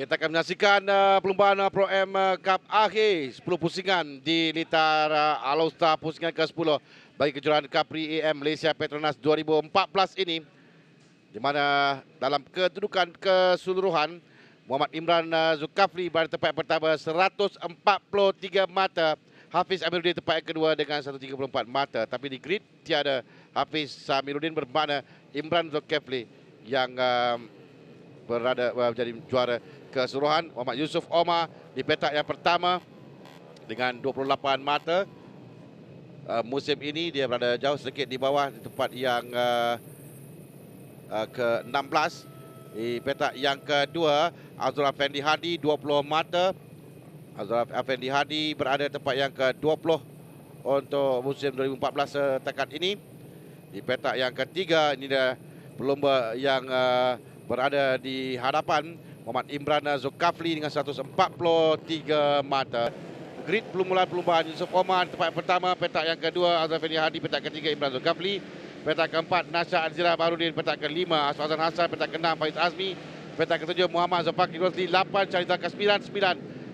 Kita akan menyaksikan perlumbaan Pro M Cup akhir 10 pusingan di litar All Star pusingan ke-10 bagi kejuaraan Capri AM Malaysia Petronas 2014 ini, di mana dalam kedudukan keseluruhan Muhammad Imran Zulkafli berada tempat pertama 143 mata, Hafiz Amiruddin tempat yang kedua dengan 134 mata. Tapi di grid tiada Hafiz Amiruddin, bermakna Imran Zulkafli yang berada menjadi juara keseluruhan. Muhammad Yusof Omar di petak yang pertama dengan 28 mata. Musim ini dia berada jauh sedikit di bawah di tempat yang ke-16. Di petak yang kedua, Azrul Afendi Hadi 20 mata. Azrul Afendi Hadi berada tempat yang ke-20 untuk musim 2014 setakat ini. Di petak yang ketiga, ini dah pelumba yang berada di hadapan Muhammad Imran Zulkafli dengan 143 mata. Grid permulaan perlumbaan Yusof Omar tempat pertama, petak yang kedua Azrul Afendi Hadi, petak ketiga Imran Zulkafli, petak keempat Nasha Azira Baharudin, petak kelima Asfazan Hassan, petak keenam Faiz Azmi, petak ketujuh Muhammad Zafaki Rosli, 8 Syarita ke-9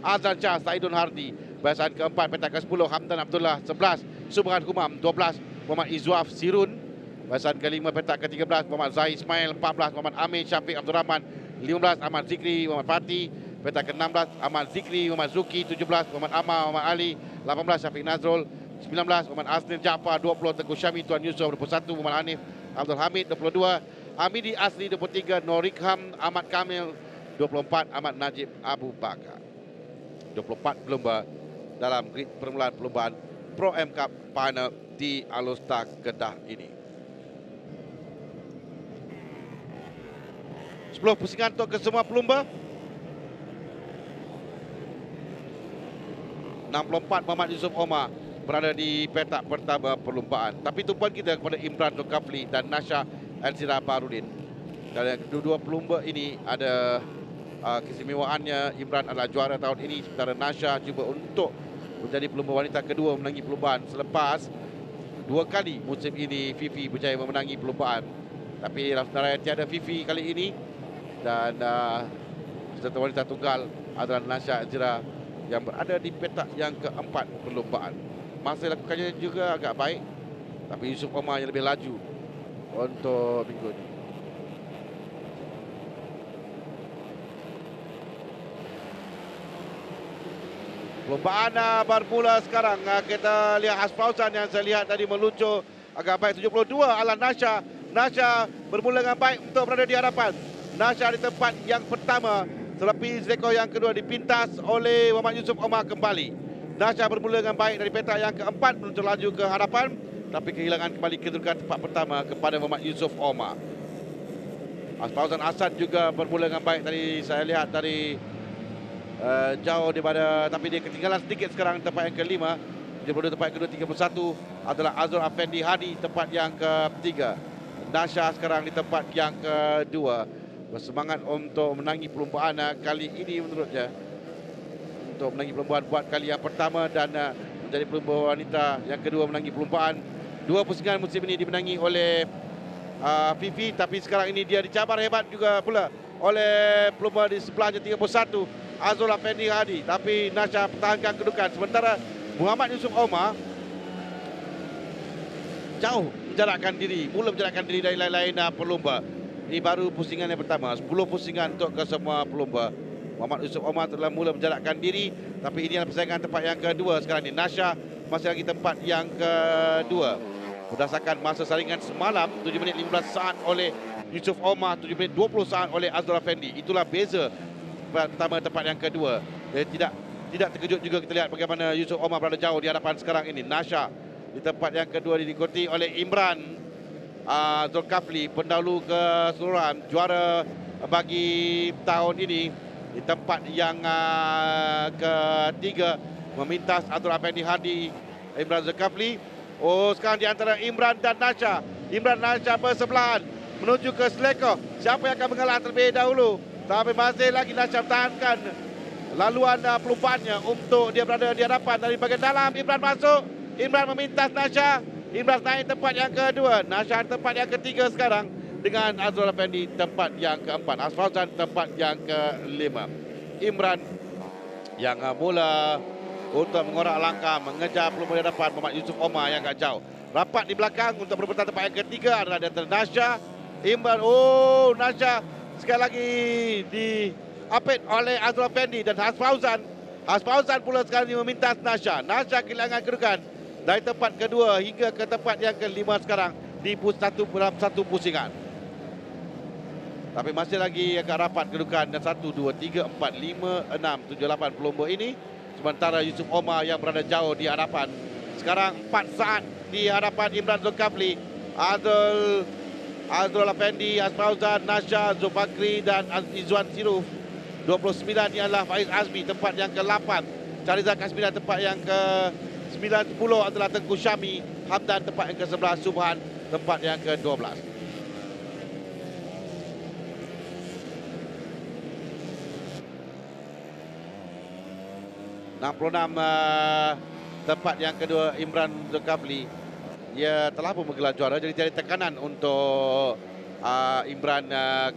Azan Shah Saidun Hardi, barisan keempat petak ke-10 Hamdan Abdullah, 11 Subhan Humam, 12 Muhammad Izwaf Sirun, barisan kelima petak ke-13 Muhammad Zahid Ismail, 14 Muhammad Amin Syafiq Abdul Rahman, 15 Ahmad Zikri Muhammad Fatih, petak ke-16 Ahmad Zikri Muhammad Zuki, 17 Muhammad Ammar Muhammad Ali, 18 Syafiq Nazrul, 19 Muhammad Asnir Jaafar, 20 Tengku Syami Tuan Yusof, 21 Muhammad Hanif Abdul Hamid, 22 Hamidi Asli, 23 Norikham Ahmad Kamil, 24 Ahmad Najib Abu Bakar. 24 pelumba dalam grid permulaan perlumbaan Pro M Cup Final di All Star Kedah ini. 10 pusingan untuk kesemua pelumba. 64 Muhammad Yusof Omar berada di petak pertama perlumbaan. Tapi tumpuan kita kepada Imran Zulkafli dan Nasha Azira Baharudin. Dan kedua-dua pelumba ini ada keistimewaannya. Imran adalah juara tahun ini, sementara Nasha cuba untuk menjadi pelumba wanita kedua menangi perlumbaan selepas 2 kali musim ini Fifi berjaya memenangi perlumbaan. Tapi dalam senarai tiada Fifi kali ini, dan peserta wanita tunggal adalah Nasha Azira yang berada di petak yang keempat perlumbaan. Masa lakukannya juga agak baik, tapi Yusof Omar yang lebih laju untuk minggu ini. Perlumbaan bermula sekarang. Kita lihat Hasfausan yang saya lihat tadi meluncur agak baik. 72 ala Nasha. Nasha bermula dengan baik untuk berada di hadapan. Nasha di tempat yang pertama, tetapi rekod yang kedua dipintas oleh Muhammad Yusof Omar kembali. Nasha bermula dengan baik dari petak yang keempat menuju laju ke hadapan, tapi kehilangan kembali kedudukan tempat pertama kepada Muhammad Yusof Omar. Asfauzan Asad juga bermula dengan baik tadi, saya lihat dari jauh daripada, tapi dia ketinggalan sedikit sekarang tempat yang kelima. Dia berada tempat yang kedua 31 adalah Azrul Afendi Hadi tempat yang ketiga. Nasha sekarang di tempat yang kedua, bersemangat untuk menangi perlumbaan kali ini menurutnya, untuk menangi perlumbaan buat kali yang pertama dan menjadi pelumba wanita yang kedua menangi perlumbaan. 2 pusingan musim ini dimenangi oleh Fifi, tapi sekarang ini dia dicabar hebat juga pula oleh pelumba di sebelahnya 31 Azrul Afendi Hadi, tapi Nasha pertahankan kedudukan, sementara Muhammad Yusof Omar jauh menjarakkan diri, mula menjarakkan diri dari lain-lain pelumba. Ini baru pusingan yang pertama, 10 pusingan untuk kesemua pelumba. Muhammad Yusof Omar telah mula menjarakkan diri, tapi ini adalah persaingan tempat yang kedua sekarang ini. Nasha masih lagi tempat yang kedua. Berdasarkan masa saringan semalam, 7 minit 15 saat oleh Yusof Omar, 7 minit 20 saat oleh Azrul Afendi. Itulah beza pertama tempat yang kedua. Jadi tidak terkejut juga kita lihat bagaimana Yusof Omar berada jauh di hadapan sekarang ini. Nasha di tempat yang kedua diikuti oleh Imran Zulkafli, pendahulu keseluruhan, juara bagi tahun ini, di tempat yang ketiga memintas Azrul Afendi Hadi, Imran Zulkafli. Oh, sekarang di antara Imran dan Nasha. Imran dan Nasha bersebelahan menuju ke Seleko. Siapa yang akan mengalah terlebih dahulu? Tapi masih lagi Nasha bertahankan laluan pelumpaannya untuk dia berada di hadapan. Dari bagian dalam Imran masuk, Imran memintas Nasha. Imran naik tempat yang kedua, Nasha tempat yang ketiga sekarang, dengan Azrul Afendi tempat yang keempat, Asfauzan tempat yang kelima. Imran yang mula untuk mengorak langkah mengejar pelumba di hadapan Muhammad Yusuf Omar yang agak jauh. Rapat di belakang untuk berebut tempat yang ketiga adalah Dr. Nasha. Imran, Nasha sekali lagi diapit oleh Azrul Effendi dan Has Fauzan. Has Fauzan pula sekarang ini memintas Nasha. Nasha kehilangan kedudukan dari tempat kedua hingga ke tempat yang kelima sekarang di dalam satu pusingan. Tapi masih lagi agak rapat kedudukan 1, 2, 3, 4, 5, 6, 7, 8 pelumba ini. Sementara Yusuf Omar yang berada jauh di hadapan. Sekarang 4 saat di hadapan Imran Zulkifli, Azrul Effendi, Has Fauzan, Nasha, Zulfakri dan Izwan Siruf. 29 ialah Faiz Azmi tempat yang ke-8. Charizal Kasmina tempat yang ke-9. 10 adalah Tengku Syami. Hamdan tempat yang ke-11. Subhan tempat yang ke-12. 66 tempat yang kedua Imran Zulkifli. Dia telah pun menggelar juara, jadi tiada tekanan untuk Imran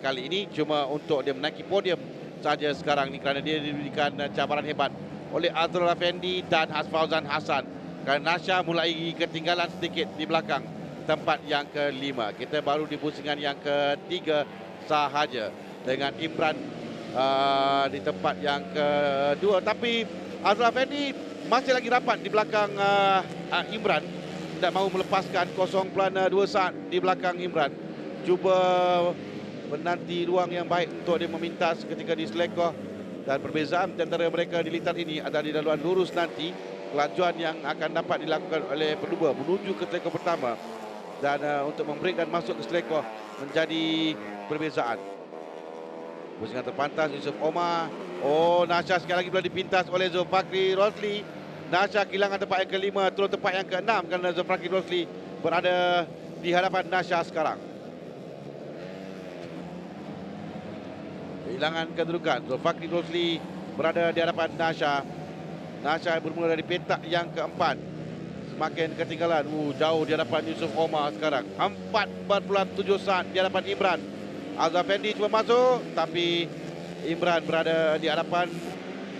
kali ini. Cuma untuk dia menaiki podium saja sekarang ni kerana dia diberikan cabaran hebat oleh Azrul Effendi dan Has Fauzan Hassan. Kerana Nasha mulai ketinggalan sedikit di belakang tempat yang kelima. Kita baru di pusingan yang ketiga sahaja dengan Imran di tempat yang kedua. Tapi Azrul Effendi masih lagi rapat di belakang Imran. Tidak mahu melepaskan 0.2 saat di belakang Imran. Cuba menanti ruang yang baik untuk dia memintas ketika di selekoh. Dan perbezaan antara mereka di litar ini adalah di laluan lurus nanti. Kelajuan yang akan dapat dilakukan oleh pelumba menuju ke selekoh pertama. Dan untuk membreak dan masuk ke selekoh menjadi perbezaan. Pusingan terpantas Yusuf Omar. Nasha sekali lagi pula dipintas oleh Zulfakri Rosli. Nasha kehilangan tempat yang kelima, turun tempat yang keenam kerana Zulfakri Rosli berada di hadapan Nasha sekarang. Kehilangan kedudukan. Zulfakri Rosli berada di hadapan Nasha. Nasha bermula dari petak yang keempat. Semakin ketinggalan. Jauh di hadapan Yusuf Omar sekarang. 4.7 saat di hadapan Imran. Azrul Effendi cuba masuk, tapi Imran berada di hadapan.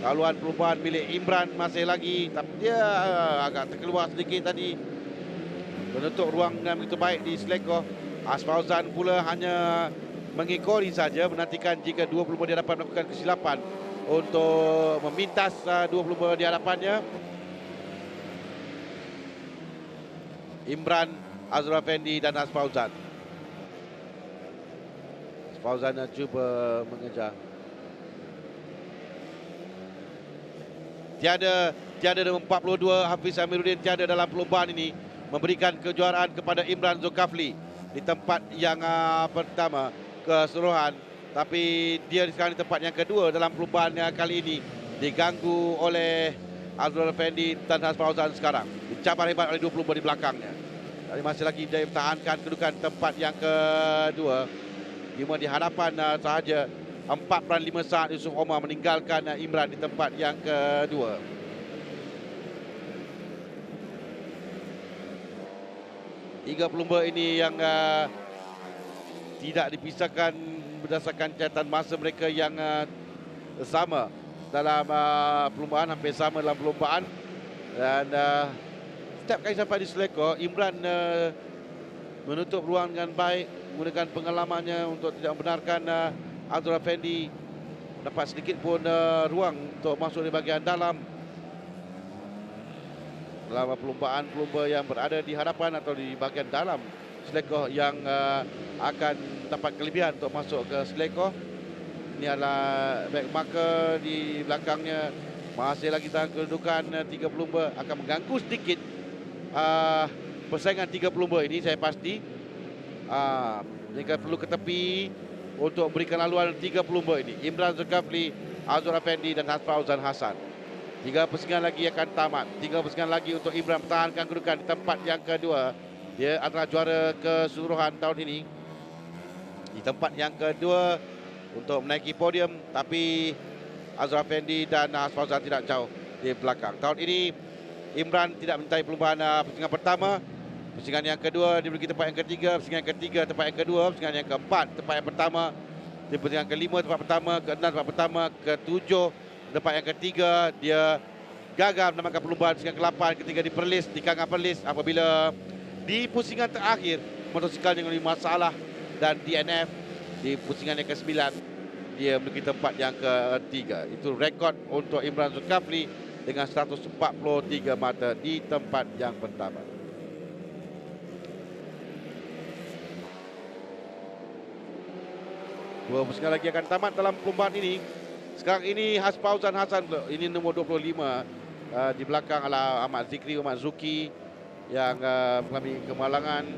Laluan perubahan milik Imran masih lagi, tapi dia agak terkeluar sedikit tadi. Menutup ruang dengan begitu baik di selekoh. Has Fauzan pula hanya mengikori saja, menantikan jika dua pelumba di hadapan melakukan kesilapan untuk memintas dua pelumba di hadapannya. Imran, Azrul Effendi dan Has Fauzan. Fauzan cuba mengejar. Tiada nombor 42 Hafiz Amiruddin tiada dalam perlombaan ini, memberikan kejuaraan kepada Imran Zulkifli di tempat yang pertama keseluruhan. Tapi dia sekarang di tempat yang kedua dalam perlombaan kali ini, diganggu oleh Azrul Effendi dan Has Fauzan sekarang. Dicabar hebat oleh dua pelumba di belakangnya. Tapi masih lagi dia pertahankan kedudukan tempat yang kedua. Cuma di hadapan sahaja 4.5 saat Yusuf Omar meninggalkan Imran di tempat yang kedua. Tiga pelumba ini yang tidak dipisahkan berdasarkan catatan masa mereka yang sama dalam perlombaan, hampir sama dalam perlombaan. Dan setiap kali sampai di selekoh, Imran menutup ruang dengan baik, menggunakan pengalamannya untuk tidak membenarkan Azrul Effendi dapat sedikit pun ruang untuk masuk di bahagian dalam pelumba yang berada di hadapan atau di bahagian dalam selekoh yang akan dapat kelebihan untuk masuk ke selekoh. Ini adalah back marker di belakangnya. Masih lagi dalam kedudukan tiga pelumba, akan mengganggu sedikit persaingan tiga pelumba ini, saya pasti. Mereka perlu ke tepi untuk berikan laluan tiga pelumba ini. Imran Zulkifli, Azrul Effendi dan Has Fauzan Hassan. 3 pusingan lagi akan tamat. 3 pusingan lagi untuk Imran pertahankan kedudukan di tempat yang kedua. Dia adalah juara keseluruhan tahun ini. Di tempat yang kedua untuk menaiki podium. Tapi Azrul Effendi dan Has Fauzan tidak jauh di belakang. Tahun ini Imran tidak menyertai perlombaan pusingan pertama. Pusingan yang kedua diberi tempat yang ketiga, pusingan yang ketiga tempat yang kedua, pusingan yang keempat tempat yang pertama. di pusingan ke-5 tempat pertama, ke-6 tempat pertama, ke-7 tempat yang ketiga. Dia gagal menambahkan perlumbaan pusingan ke-8 ketika di Perlis, di Kanga Perlis, apabila di pusingan terakhir motosiklnya mengalami masalah dan DNF di pusingan yang ke-9 dia memiliki tempat yang ke-3. Itu rekod untuk Imran Zulkifli dengan 143 mata di tempat yang pertama. Dua pusingan lagi akan tamat dalam perlumbaan ini. Sekarang ini Hasfauzan Hasan, ini nombor 25. Di belakang adalah Ahmad Zikri, Ahmad Zuki yang mengalami kemalangan.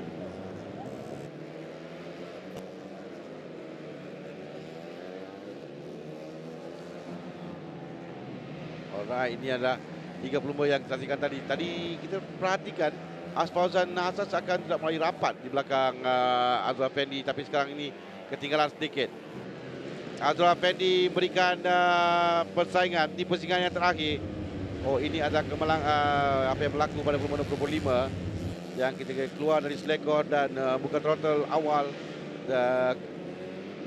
Alright, ini adalah 3 pelumba yang saksikan tadi. Tadi kita perhatikan Hasfauzan Hasan akan tidak mulai rapat di belakang Azrul Afendi, tapi sekarang ini ketinggalan sedikit. Azrul Afendi berikan persaingan di pusingan yang terakhir. Oh, ini adalah apa yang berlaku pada pelumba nombor 25 yang kita keluar dari selekor dan buka throttle awal dan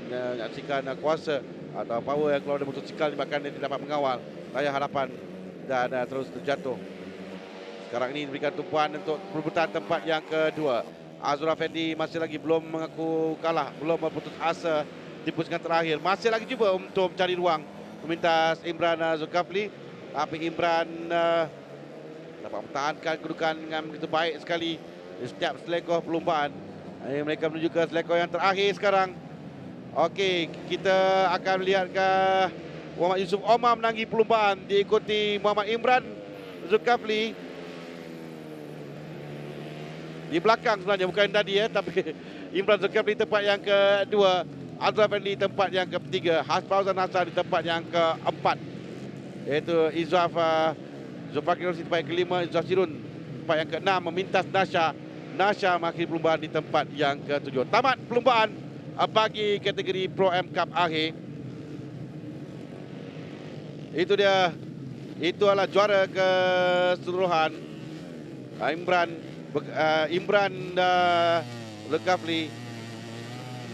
menyaksikan kuasa atau power yang keluar dari motosikal bahkan dia tidak dapat mengawal layar hadapan dan terus terjatuh. Sekarang ini diberikan tumpuan untuk perebutan tempat yang kedua. Azrul Afendi masih lagi belum mengaku kalah, belum berputus asa di pusingan terakhir. Masih lagi cuba untuk mencari ruang memintas Imran Zulkifli, tapi Imran dapat mempertahankan kedudukan dengan begitu baik sekali di setiap selekor perlumbaan. Mereka menuju ke selekor yang terakhir sekarang. Okey, kita akan melihat ke Muhammad Yusuf Omar menangi perlumbaan, diikuti Muhammad Imran Zulkifli. Di belakang sebenarnya, bukan tadi tapi Imran Zulkifli tempat yang kedua, Azrul Afendi tempat yang ketiga, Hasfauzan Hasan di tempat yang keempat, iaitu Izwaf Zulfakir di tempat yang kelima, Izwaf Sirun tempat yang keenam, memintas Nasha mengakhiri perlumbaan di tempat yang ketujuh. Tamat perlumbaan bagi kategori Pro M Cup akhir. Itu dia, itu adalah juara keseluruhan Imran Zulkifli.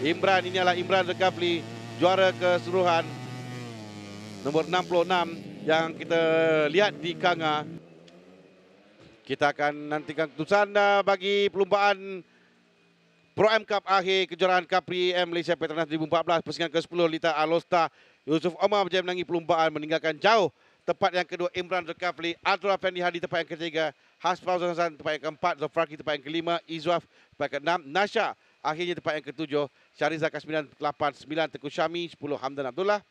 Imran, ini adalah Imran Zulkifli, juara keseluruhan nombor 66 yang kita lihat di Kanga. Kita akan nantikan keputusan bagi perlumbaan Pro M Cup akhir kejuaraan Capri M Malaysia Petronas 2014 pusingan ke-10 Lita Alosta. Yusuf Omar berjaya menangi perlumbaan, meninggalkan jauh tempat yang kedua Imran Zulkifli, Azrul Afendi Hadi tempat yang ketiga, Hasfauzan Hasan tempat yang keempat, Zulfakir tempat yang kelima, Izwaf tempat yang keenam, Nasha akhirnya tempat yang ketujuh, Syariza ke-9, 8, 9 Teguh Syami, 10 Hamdan Abdullah.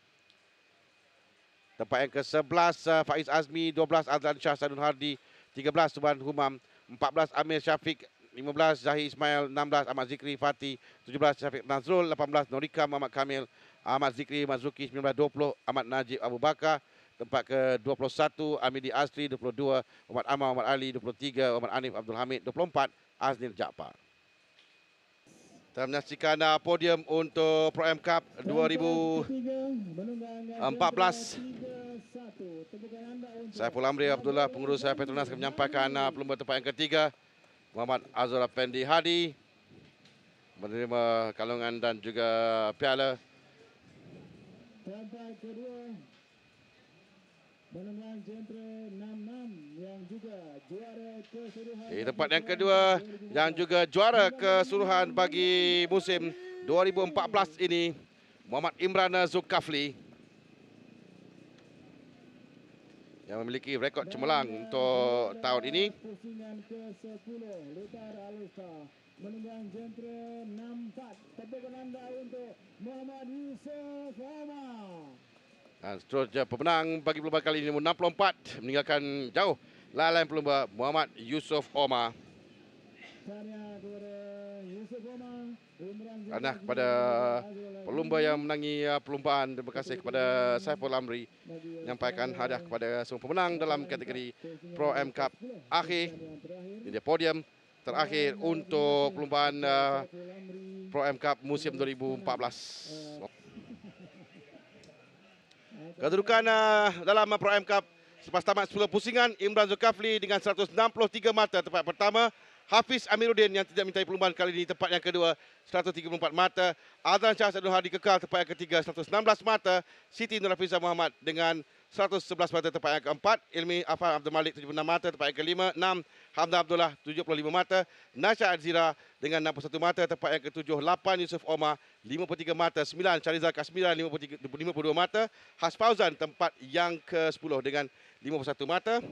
Tempat yang ke-11 Faiz Azmi, 12 Azlan Shah Sadun Hardi, 13 Subhan Humam, 14 Amir Syafiq, 15 Zahir Ismail, 16 Ahmad Zikri Fatih, 17 Syafiq Nazrul, 18 Norika Muhammad Kamil, Ahmad Zikri Mazuki, 19 20 Ahmad Najib Abu Bakar, tempat ke-21 Amidi Asri, 22 Muhammad Amal Muhammad Ali, 23 Muhammad Anif Abdul Hamid, 24 Aznil Jaafar. Kita menyaksikan podium untuk Pro M Cup 2014. Saiful Amri Abdullah, pengurus Petronas, akan menyampaikan pelumba tempat yang ketiga. Muhammad Azrul Afendi Hadi menerima kalungan dan juga piala. Tempat kedua Menengah Gentre 66 yang juga juara keseluruhan. Di tempat yang kedua yang juga juara keseluruhan bagi musim 2014 ini, Muhammad Imran Zulkifli yang memiliki rekod cemerlang untuk tahun ini. Pusingan ke-10 Litar Alusta Menengah Gentre 64. Tepukan anda untuk Muhammad Yusuf Omar. Dan seterusnya pemenang bagi pelumba kali ini nombor 64, meninggalkan jauh lain pelumba Muhammad Yusuf Omar. Karena kepada pelumba yang menangi perlumbaan, terima kasih kepada Saiful Amri, menyampaikan hadiah kepada semua pemenang dalam kategori Pro M Cup akhir. Ini dia podium terakhir untuk perlumbaan Pro M Cup musim 2014. Kedudukan dalam Pro M Cup selepas tamat 10 pusingan, Imran Zulkifli dengan 163 mata tempat pertama, Hafiz Amiruddin yang tidak minta perlumbaan kali ini tempat yang kedua 134 mata. Azlan Shah Sadun Hadi kekal tempat yang ketiga 116 mata. Siti Nurhafiza Muhammad dengan 111 mata tempat yang keempat. Ilmi Afan Abdul Malik 76 mata tempat yang kelima. 6 Hamdan Abdullah 75 mata. Nasha Adzira dengan 61 mata tempat yang ketujuh. 8 Yusuf Omar 53 mata. 9 Charizal Kasmiran 52 mata. Has Fauzan tempat yang ke-10 dengan 51 mata.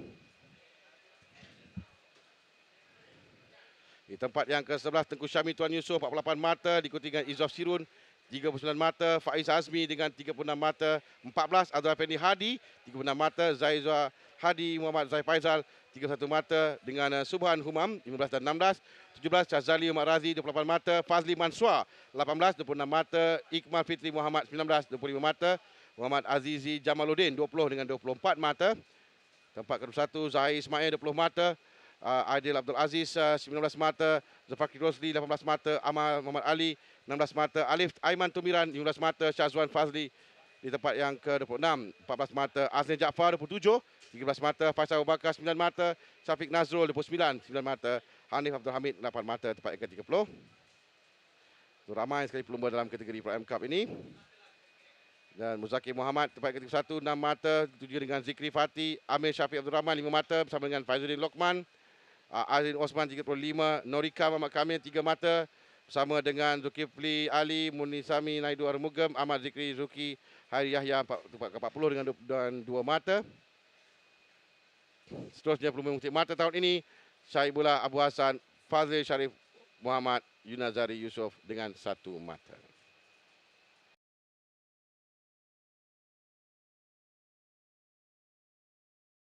Di tempat yang ke-11 Tengku Syami Tuan Yusof 48 mata diikuti dengan Izzaf Sirun 39 mata, Faiz Azmi dengan 36 mata, 14 Abdul Effendi Hadi 36 mata, Zaizwa Hadi Muhammad Zai Faizal 31 mata dengan Subhan Humam 15 dan 16, 17 Syazali Umar Razi 28 mata, Fazli Mansua 18 26 mata, Iqmal Fitri Muhammad 19 25 mata, Muhammad Azizi Jamaluddin 20 dengan 24 mata. Tempat ke-21 Zahir Ismail 20 mata, Aidil Abdul Aziz 19 mata, Zafaki Rosli 18 mata, Amal Muhammad Ali 16 mata, Alif Aiman Tumiran 15 mata, Syazwan Fazli di tempat yang ke-26 14 mata, Azli Jaafar 27 13 mata, Faisal Abu Bakar 9 mata, Syafiq Nazrul 29 9 mata, Hanif Abdul Hamid 8 mata tempat yang ke-30. So, ramai sekali pelumba dalam kategori Prime Cup ini. Dan Muzakir Muhammad tempat ke-31 6 mata, tujuh dengan Zikri Fatih, Amir Syafiq Abdul Rahman 5 mata bersama dengan Faizuddin Lokman. Azrin Osman 35, Norika Muhammad Kamil 3 mata bersama dengan Zulkifli Ali, Munisami Naidu Armugam, Ahmad Zikri Zuki Hari Yahya tempat ke-40 dengan 2 mata. Seterusnya pelumba mengutip mata tahun ini Syaibullah Abu Hassan, Fazil Sharif Muhammad, Yunazari Yusof dengan 1 mata.